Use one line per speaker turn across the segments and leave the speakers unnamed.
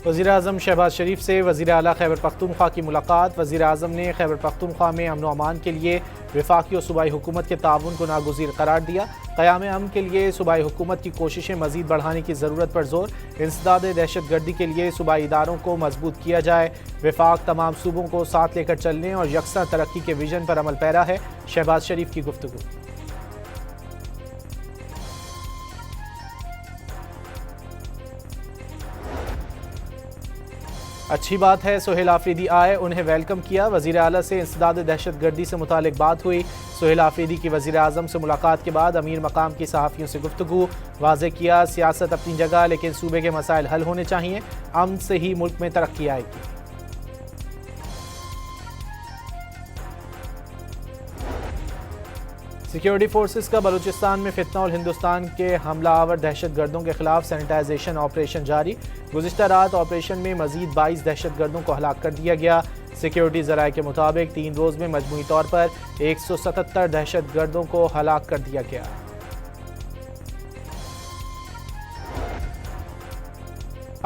वज़ीर-ए-आज़म शहबाज शरीफ से वज़ीर आला खैबर पख्तूनख्वा की मुलाकात। वज़ीर-ए-आज़म ने खैबर पख्तूनख्वा में अमन व अमान के लिए वफाकी और सूबाई हुकूमत के ताउन को नागुज़ीर करार दिया। क़याम अमन के लिए सूबाई हुकूमत की कोशिशें मज़ीद बढ़ाने की ज़रूरत पर जोर। इंसदाद दहशत गर्दी के लिए सूबाई इदारों को मजबूत किया जाए। वफाक तमाम सूबों को साथ लेकर चलने और यकसा तरक्की के विजन पर अमल पैरा है। शहबाज शरीफ की गुफ्तगू। अच्छी बात है, सोहेल आफरीदी आए, उन्हें वेलकम किया। वज़ीर आला से इंसदाद दहशत गर्दी से मुतालिक बात हुई। सोहेल आफरीदी की वज़ीर आज़म से मुलाकात के बाद अमीर मकाम की सहाफ़ियों से गुफ्तगू। वाज़े किया, सियासत अपनी जगह लेकिन सूबे के मसाइल हल होने चाहिए। अमन से ही मुल्क में तरक्की आएगी। सिक्योरिटी फोर्सेस का बलूचिस्तान में फितना और हिंदुस्तान के हमला आवर दहशत गर्दों के खिलाफ सैनिटाइजेशन ऑपरेशन जारी। गुज़िश्ता रात ऑपरेशन में मजीद 22 दहशत गर्दों को हलाक कर दिया गया। सिक्योरिटी ज़राए के मुताबिक 3 रोज़ में मजमूई तौर पर 177 दहशत गर्दों को हलाक कर दिया गया।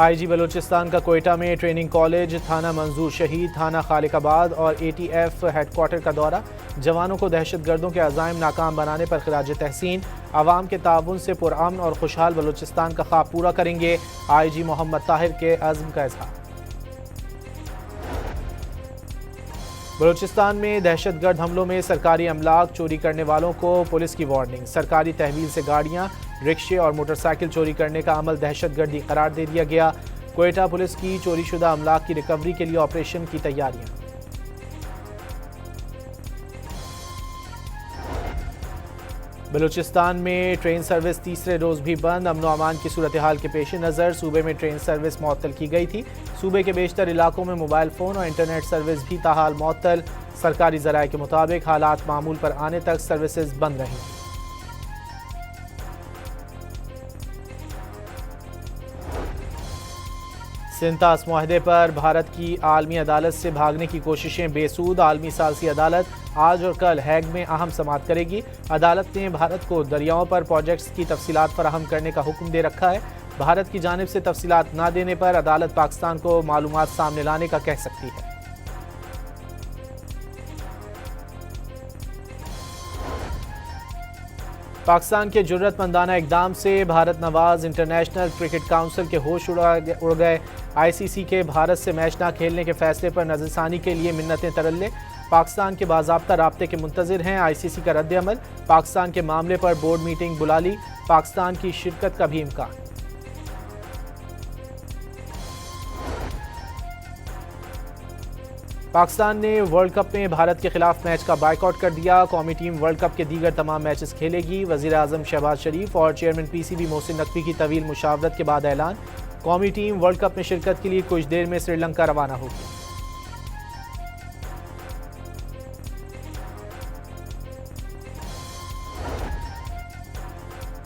IG बलूचिस्तान का कोयटा में ट्रेनिंग कॉलेज, थाना मंजूर शहीद, थाना खालिकाबाद और ATF हेडक्वार्टर का दौरा। जवानों को दहशत गर्दों के अज़ाइम नाकाम बनाने पर खिराज तहसीन। आवाम के ताउन से पुरअमन और खुशहाल बलूचिस्तान का ख्वाब पूरा करेंगे। IG मोहम्मद ताहिर के अज़्म का इज़हार। बलूचिस्तान में दहशत गर्द हमलों में सरकारी अमलाक चोरी करने वालों को पुलिस की वार्निंग। सरकारी तहवील से गाड़ियाँ, रिक्शे और मोटरसाइकिल चोरी करने का अमल दहशत गर्दी करार दे दिया गया। कोयटा पुलिस की चोरीशुदा अमलाक की रिकवरी के लिए ऑपरेशन की तैयारियां। बलूचिस्तान में ट्रेन सर्विस तीसरे रोज़ भी बंद। अमन व अमान की सूरत हाल के पेश नज़र सूबे में ट्रेन सर्विस मुअत्तल की गई थी। सूबे के बेशतर इलाकों में मोबाइल फ़ोन और इंटरनेट सर्विस भी ताहाल मुअत्तल। सरकारी ज़राए के मुताबिक हालात मामूल पर आने तक सर्विसेज बंद रहीं। सिंतास मुआहदे पर भारत की आलमी अदालत से भागने की कोशिशें बेसूद। आलमी सालसी अदालत आज और कल हैग में अहम समाअत करेगी। अदालत ने भारत को दरियाओं पर प्रोजेक्ट्स की तफसीलात फराहम करने का हुक्म दे रखा है। भारत की जानिब से तफसीलात न देने पर अदालत पाकिस्तान को मालूमात सामने लाने का कह सकती है। पाकिस्तान के जुर्रतमंदाना इकदाम से Bharat Nawaz international cricket council के होश उड़ गए। ICC के भारत से मैच न खेलने के फैसले पर नज़रसानी के लिए मिन्नतें तरल्ले। पाकिस्तान के बाज़ाब्ता राब्ते के मुंतज़िर हैं। ICC का रद्द-ए-अमल। पाकिस्तान के मामले पर बोर्ड मीटिंग बुला ली। पाकिस्तान की शिरकत का भी इम्कान। पाकिस्तान ने वर्ल्ड कप में भारत के खिलाफ मैच का बायकॉट कर दिया। कौमी टीम वर्ल्ड कप के दीगर तमाम मैचेस खेलेगी। वज़ीर-ए-आज़म शहबाज शरीफ और चेयरमैन PCB मोहसिन नकवी की तवील मुशावरत के बाद ऐलान। कौमी टीम वर्ल्ड कप में शिरकत के लिए कुछ देर में श्रीलंका रवाना होगी।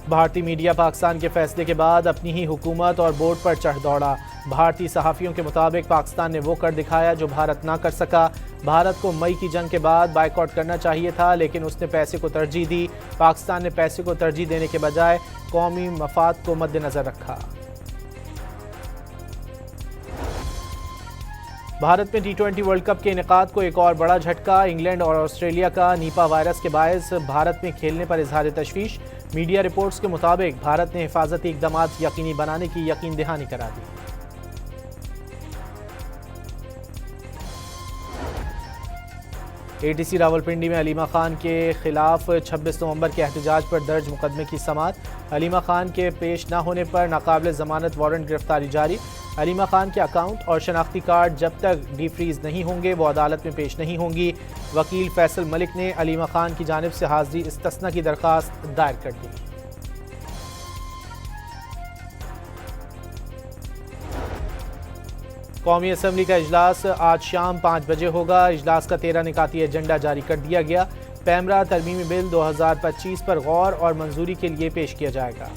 भारतीय मीडिया पाकिस्तान के फैसले के बाद अपनी ही हुकूमत और बोर्ड पर चढ़ दौड़ा। भारतीय सहाफ़ियों के मुताबिक पाकिस्तान ने वो कर दिखाया जो भारत ना कर सका। भारत को मई की जंग के बाद बायकॉट करना चाहिए था, लेकिन उसने पैसे को तरजीह दी। पाकिस्तान ने पैसे को तरजीह देने के बजाय कौमी मफाद को मद्देनजर रखा। भारत में T20 वर्ल्ड कप के इनेकाद को एक और बड़ा झटका। इंग्लैंड और ऑस्ट्रेलिया का नीपा वायरस के बायस भारत में खेलने पर इजहार तशवीश। मीडिया रिपोर्ट्स के मुताबिक भारत ने हिफाजती इक़दामात यकीनी बनाने की यकीन दहानी करा दी। ATC रावलपिंडी में अलीमा खान के खिलाफ 26 नवंबर के एहतजाज पर दर्ज मुकदमे की समाअत। अलीमा खान के पेश न होने पर नाकाबिल ज़मानत वारंट गिरफ्तारी जारी। अलीमा खान के अकाउंट और शनाख्ती कार्ड जब तक डीफ्रीज नहीं होंगे वो अदालत में पेश नहीं होंगी। वकील फैसल मलिक ने अलीमा खान की जानिब से हाजिरी इस्तिस्ना की दरख्वास्त दायर कर दी। कौमी असम्बली का इजलास आज शाम 5 बजे होगा। इजलास का 13 निकाती एजेंडा जारी कर दिया गया। पैमरा तरमीमी बिल 2025 पर गौर और मंजूरी के लिए पेश किया जाएगा।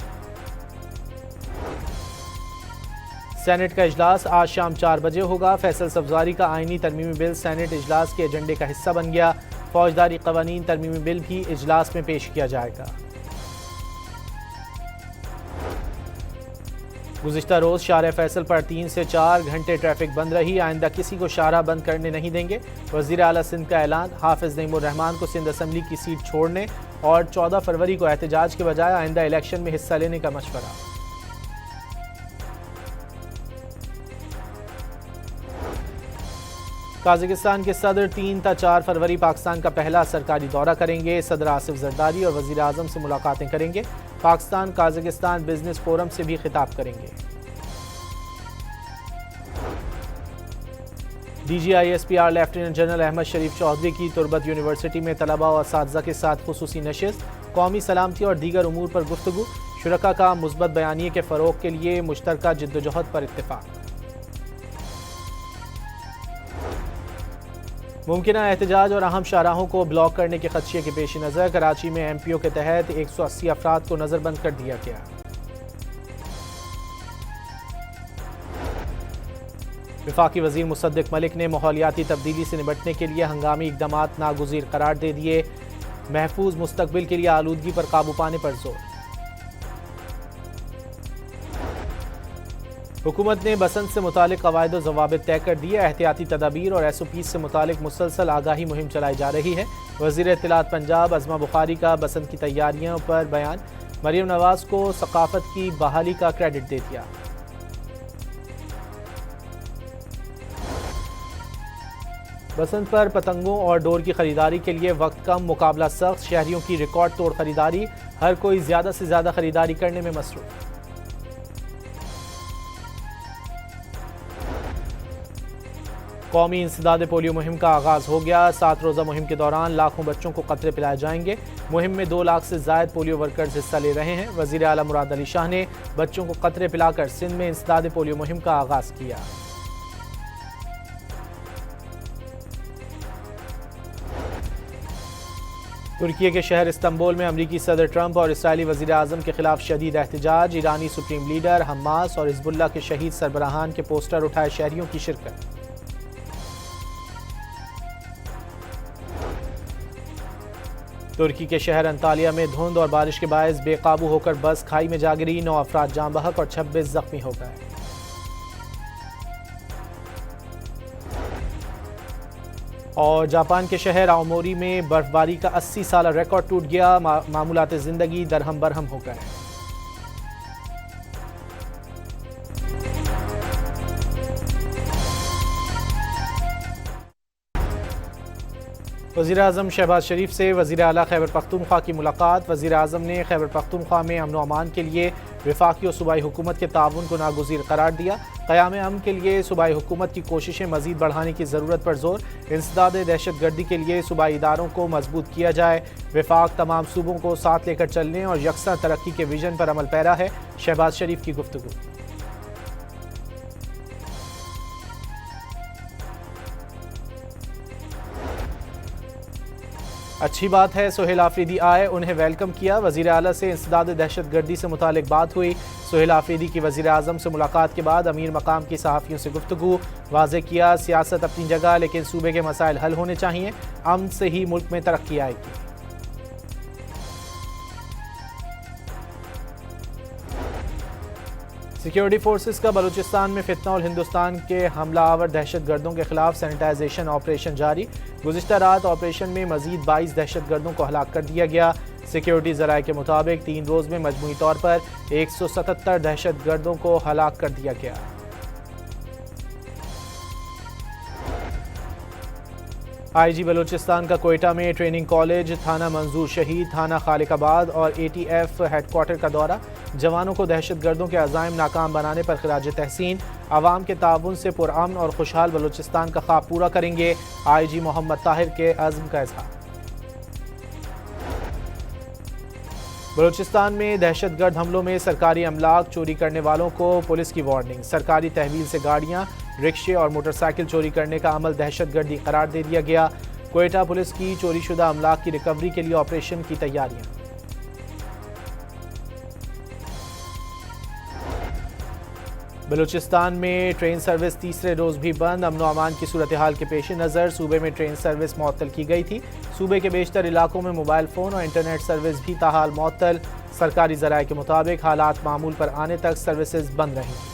सेनेट का इजलास आज शाम 4 बजे होगा। फैसल सब्जारी का आईनी तरमीमी बिल सेनेट इजलास के एजेंडे का हिस्सा बन गया। फौजदारी कवानीन तरमीमी बिल भी इजलास में पेश किया जाएगा। गुज़िश्ता रोज़ शाहराह फैसल पर 3 से 4 घंटे ट्रैफिक बंद रही। आइंदा किसी को शाहराह बंद करने नहीं देंगे। वज़ीर आला सिंध का ऐलान। हाफिज़ नईमुर रहमान को सिंध असम्बली की सीट छोड़ने और 14 फरवरी को एहतजाज के बजाय आइंदा इलेक्शन में हिस्सा लेने का मशवरा। काज़ाकिस्तान के सदर 3 से 4 फरवरी पाकिस्तान का पहला सरकारी दौरा करेंगे। सदर आसिफ जरदारी और वज़ीर आज़म से मुलाकातें करेंगे। पाकिस्तान काज़ाकिस्तान बिजनेस फोरम से भी खिताब करेंगे। DGISPR लेफ्टिनेंट जनरल अहमद शरीफ चौधरी की तुरबत यूनिवर्सिटी में तलबा और असातिज़ा के साथ खुसूसी नशिस्त। कौमी सलामती और दीगर उमूर पर गुफ्तगू। शुरका का मुस्बत बयानिए के फ़रोग़ के लिए मुश्तरका जिद्दोजहद पर इत्तेफाक। मुमकिन एहतजाज और अहम शाहराहों को ब्लॉक करने के खदशे के पेश नज़र कराची में MPO के तहत 180 अफराद को नज़रबंद कर दिया गया। वफाकी वज़ीर मुसद्दिक मलिक ने माहौलियाती तब्दीली से निपटने के लिए हंगामी इक़दामात नागुज़ीर करार दे दिए। महफूज मुस्तकबिल के लिए आलूदगी पर काबू पाने पर जोर। हुकूमत ने बसंत से मुतालिक कवायद व ज़वाबित तय कर दिए। एहतियाती तदाबीर और SOP से मुतालिक मुसलसल आगाही मुहिम चलाई जा रही है। वज़ीर इत्तलात पंजाब अज़मा बुखारी का बसंत की तैयारियों पर बयान। मरियम नवाज़ को सकाफत की बहाली का क्रेडिट दे दिया। बसंत पर पतंगों और डोर की खरीदारी के लिए वक्त कम, मुकाबला सख्त। शहरियों की रिकॉर्ड तोड़ खरीदारी। हर कोई ज़्यादा से ज़्यादा खरीदारी करने में मसरूफ़। कौमी इंसदाद पोलियो मुहिम का आगाज़ हो गया। 7 रोज़ा मुहिम के दौरान लाखों बच्चों को कतरे पिलाए जाएंगे। मुहिम में 2 लाख से ज़ायद पोलियो वर्कर्स हिस्सा ले रहे हैं। वज़ीर आला मुराद अली शाह ने बच्चों को कतरे पिलाकर सिंध में इंसदाद पोलियो मुहिम का आगाज़ किया। तुर्की के शहर इस्तंबुल में अमरीकी सदर ट्रंप और इसराइली वज़ीर आज़म के खिलाफ शदीद एहतजाज। ईरानी सुप्रीम लीडर, हमास और हिज़्बुल्लाह के शहीद सरबराहान के पोस्टर उठाए शहरियों की शिरकत। तुर्की के शहर अंतालिया में धुंध और बारिश के बायस बेकाबू होकर बस खाई में जा गिरी। 9 अफराद जाँ बहक और 26 जख्मी हो गए। और जापान के शहर आओमोरी में बर्फबारी का 80 साल रिकॉर्ड टूट गया। मामूलात जिंदगी दरहम बरहम हो गए। वज़ीर आज़म शहबाज शरीफ से वज़ीर आला खैबर पख्तूनख्वा की मुलाकात। वज़ीर आज़म ने खैबर पख्तूनख्वा में अमन व अमान के लिए वफाकी और सूबाई हुकूमत के ताउन को नागुज़ीर करार दिया। क़याम अमन के लिए सूबाई हुकूमत की कोशिशें मज़ीद बढ़ाने की ज़रूरत पर जोर। इंसदाद दहशत गर्दी के लिए सूबाई इदारों को मजबूत किया जाए। वफाक तमाम सूबों को साथ लेकर चलने और यकसा तरक्की के विजन पर अमल पैरा है। शहबाज शरीफ की गुफ्तगू। अच्छी बात है सोहेल आफरीदी आए, उन्हें वेलकम किया। वज़ीर आला से इंसदाद दहशत गर्दी से मुतालिक बात हुई। सोहेल आफरीदी की वज़ीर आज़म से मुलाकात के बाद अमीर मकाम की सहाफ़ियों से गुफ्तगू। वाज़ेह किया सियासत अपनी जगह, लेकिन सूबे के मसाइल हल होने चाहिए। अमन से ही मुल्क में तरक्की आएगी। सिक्योरिटी फोर्सेस का बलूचिस्तान में फितना और हिंदुस्तान के हमला आवर दहशत गर्दों के खिलाफ सैनिटाइजेशन ऑपरेशन जारी। गुज़िश्ता रात ऑपरेशन में मजीद 22 दहशत गर्दों को हलाक कर दिया गया। सिक्योरिटी ज़राए के मुताबिक 3 रोज़ में मजमूई तौर पर 177 दहशत गर्दों को हलाक कर दिया गया। IG बलूचिस्तान का कोयटा में ट्रेनिंग कॉलेज, थाना मंजूर शहीद, थाना खालिकाबाद और ATF हेडक्वार्टर का दौरा। जवानों को दहशत गर्दों के अज़ाइम नाकाम बनाने पर खिराज तहसीन। आवाम के ताउन से पुरअमन और खुशहाल बलूचिस्तान का ख्वाब पूरा करेंगे। IG मोहम्मद ताहिर के अज़्म का इज़हार। बलूचिस्तान में दहशत गर्द हमलों में सरकारी अमलाक चोरी करने वालों को पुलिस की वार्निंग। सरकारी तहवील से गाड़ियाँ, रिक्शे और मोटरसाइकिल चोरी करने का अमल दहशत गर्दी करार दे दिया गया। कोयटा पुलिस की चोरीशुदा अमलाक की रिकवरी के लिए ऑपरेशन की तैयारियां। बलूचिस्तान में ट्रेन सर्विस तीसरे रोज़ भी बंद। अमन व अमान की सूरत हाल के पेश नज़र सूबे में ट्रेन सर्विस मअतल की गई थी। सूबे के बेशतर इलाकों में मोबाइल फ़ोन और इंटरनेट सर्विस भी ताहाल मअतल। सरकारी ज़राए के मुताबिक हालात मामूल पर आने तक सर्विसेज बंद रहेंगी।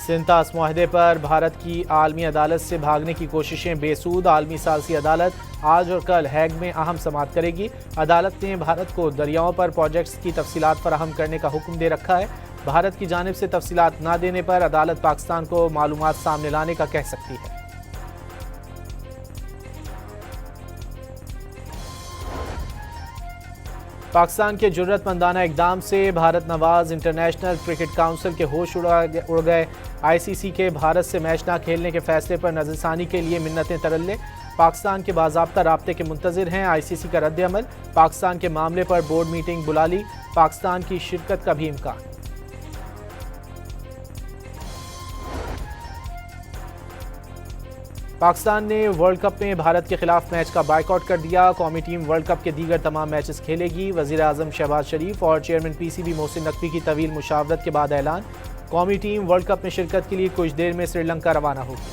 सिंतास मुआहदे पर भारत की आलमी अदालत से भागने की कोशिशें बेसूद। आलमी सालसी अदालत आज और कल हैग में अहम समाअत करेगी। अदालत ने भारत को दरियाओं पर प्रोजेक्ट्स की तफसीलात फराहम करने का हुक्म दे रखा है। भारत की जानिब से तफसीलात न देने पर अदालत पाकिस्तान को मालूमात सामने लाने का कह सकती है। पाकिस्तान के जुर्रतमंदाना इकदाम से Bharat Nawaz international cricket council के होश उड़ गए। आईसीसी के भारत से मैच न खेलने के फैसले पर नजरसानी के लिए मिन्नतें तरल्ले। पाकिस्तान के बाज़ाब्ता राब्ते के मुंतज़िर हैं। आईसीसी का रद्द-ए-अमल, पाकिस्तान के मामले पर बोर्ड मीटिंग बुला ली। पाकिस्तान की शिरकत का भी इम्कान। पाकिस्तान ने वर्ल्ड कप में भारत के खिलाफ मैच का बायकॉट कर दिया। कौमी टीम वर्ल्ड कप के दीगर तमाम मैचेस खेलेगी। वज़ीर आज़म शहबाज शरीफ और चेयरमैन पीसीबी मोहसिन नकवी की तवील मुशावरत के बाद ऐलान। कौमी टीम वर्ल्ड कप में शिरकत के लिए कुछ देर में श्रीलंका रवाना होगी।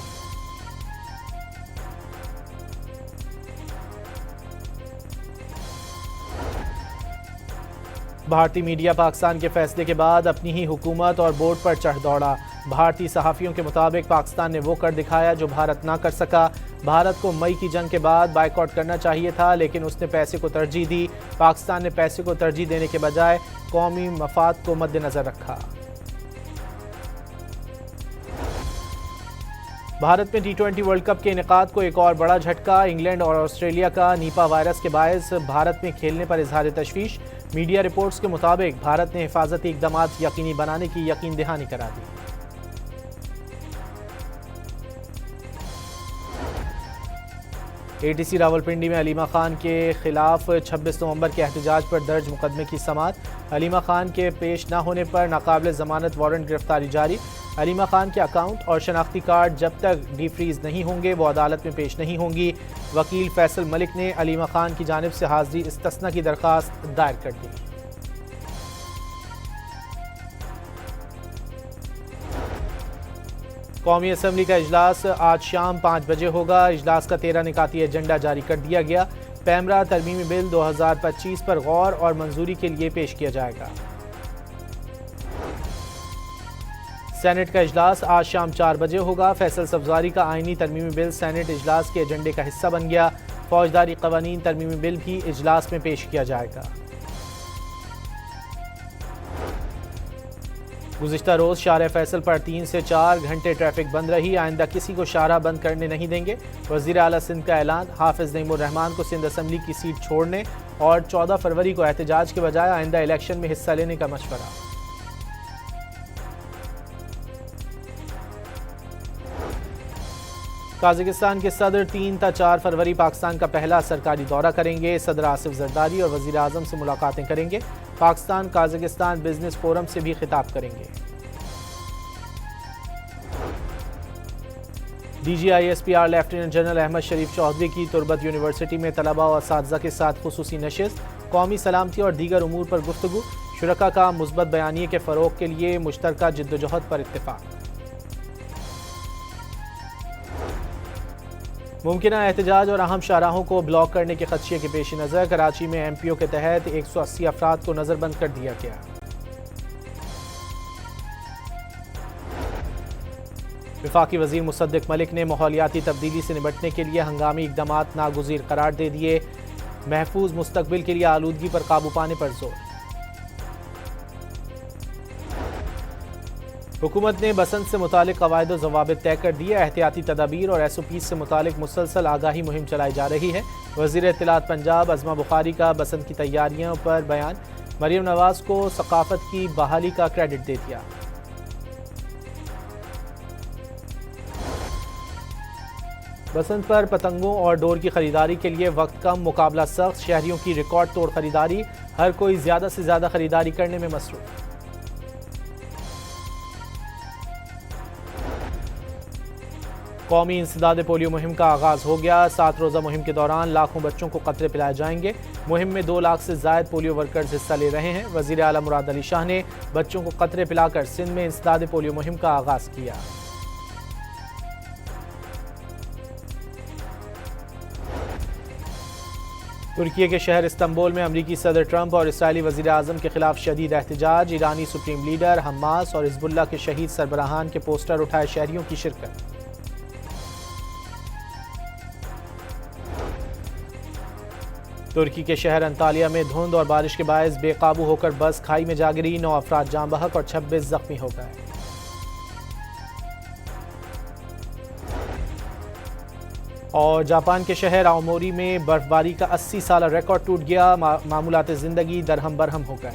भारतीय मीडिया पाकिस्तान के फैसले के बाद अपनी ही हुकूमत और बोर्ड पर चढ़ दौड़ा। भारतीय सहाफ़ियों के मुताबिक पाकिस्तान ने वो कर दिखाया जो भारत ना कर सका। भारत को मई की जंग के बाद बायकॉट करना चाहिए था, लेकिन उसने पैसे को तरजीह दी। पाकिस्तान ने पैसे को तरजीह देने के बजाय कौमी मफाद को मद्देनजर रखा। भारत में T20 वर्ल्ड कप के इनेकाद को एक और बड़ा झटका। इंग्लैंड और ऑस्ट्रेलिया का नीपा वायरस के बायस भारत में खेलने पर इजहार तशवीश। मीडिया रिपोर्ट्स के मुताबिक भारत ने हिफाजती इक़दामात यकीनी बनाने की यकीन दहानी करा दी। ATC रावलपिंडी में अलीमा खान के खिलाफ 26 नवंबर के एहतजाज पर दर्ज मुकदमे की समाअत। अलीमा खान के पेश न होने पर नाकाबिल जमानत वारंट गिरफ्तारी जारी। अलीमा खान के अकाउंट और शनाख्ती कार्ड जब तक डीफ्रीज नहीं होंगे वो अदालत में पेश नहीं होंगी। वकील फैसल मलिक ने अलीमा खान की जानिब से हाजिरी इस्तिस्ना की दरख्वास्त दायर कर दी। कौमी असम्बली का इजलास आज शाम 5 बजे होगा। इजलास का 13 निकाती एजेंडा जारी कर दिया गया। पैमरा तरमीमी बिल 2025 पर गौर और मंजूरी के लिए पेश किया जाएगा। सेनेट का इजलास आज शाम 4 बजे होगा। फैसल सब्जारी का आईनी तरमीमी बिल सेनेट इजलास के एजेंडे का हिस्सा बन गया। फौजदारी कवानीन तरमीमी बिल भी इजलास में पेश किया जाएगा। गुज़िश्ता रोज़ शाहराह फैसल पर 3 से 4 घंटे ट्रैफिक बंद रही। आइंदा किसी को शाहराह बंद करने नहीं देंगे। वज़ीर आला सिंध का ऐलान। हाफिज नईमुर रहमान को सिंध असम्बली की सीट छोड़ने और 14 फरवरी को एहतजाज के बजाय आइंदा इलेक्शन में हिस्सा लेने का मशवरा। काज़ाकिस्तान के सदर 3 से 4 फरवरी पाकिस्तान का पहला सरकारी दौरा करेंगे। सदर आसिफ जरदारी और वज़ीर आज़म से मुलाकातें करेंगे। पाकिस्तान काज़ाकिस्तान बिजनेस फोरम से भी खिताब करेंगे। DGISPR लेफ्टिनेंट जनरल अहमद शरीफ चौधरी की तुरबत यूनिवर्सिटी में तलबा और असातिज़ा के साथ खुसूसी नशिस्त। कौमी सलामती और दीगर उमूर पर गुफ्तगू। शुरका का मुस्बत बयानिए के फ़रोग़ के लिए मुश्तरका जिद्दोजहद पर इत्तिफ़ाक़। मुमकिन एहतजाज और अहम शाहराहों को ब्लॉक करने के खदशे के पेश नज़र कराची में MPO के तहत 180 अफराद को नज़रबंद कर दिया गया। वफाकी वज़ीर मुसद्दिक मलिक ने माहौलियाती तब्दीली से निपटने के लिए हंगामी इक़दामात नागुज़ीर करार दे दिए। महफूज मुस्तकबिल के लिए आलूदगी पर काबू पाने पर जोर। हुकूमत ने बसंत से मुतालिक कवायद व ज़वाबित तय कर दिए। एहतियाती तदाबीर और SOP से मुतालिक मुसलसल आगाही मुहिम चलाई जा रही है। वज़ीर इत्तलात पंजाब अज़मा बुखारी का बसंत की तैयारियों पर बयान। मरीम नवाज़ को सकाफत की बहाली का क्रेडिट दे दिया। बसंत पर पतंगों और डोर की खरीदारी के लिए वक्त कम, मुकाबला सख्त। शहरियों की रिकॉर्ड तोड़ खरीदारी। हर कोई ज़्यादा से ज़्यादा खरीदारी करने में मसरूफ़। कौमी इंसदाद पोलियो मुहिम का आगाज़ हो गया। 7 रोज़ा मुहिम के दौरान लाखों बच्चों को कतरे पिलाए जाएंगे। मुहिम में 2 लाख से ज़ायद पोलियो वर्कर्स हिस्सा ले रहे हैं। वज़ीर आला मुराद अली शाह ने बच्चों को कतरे पिलाकर सिंध में इंसदाद पोलियो मुहिम का आगाज़ किया। तुर्की के शहर इस्तंबुल में अमरीकी सदर ट्रंप और इसराइली वज़ीर आज़म के खिलाफ शदीद एहतजाज। ईरानी सुप्रीम लीडर, हमास और हिज़्बुल्लाह के शहीद सरबराहान के पोस्टर उठाए शहरियों की शिरकत। तुर्की के शहर अंतालिया में धुंध और बारिश के बायस बेकाबू होकर बस खाई में जा गिरी। 9 अफराद जाँ बहक और 26 जख्मी हो गए। और जापान के शहर आओमोरी में बर्फबारी का 80 साल रिकॉर्ड टूट गया। मामूलात ज़िंदगी दरहम बरहम हो गए।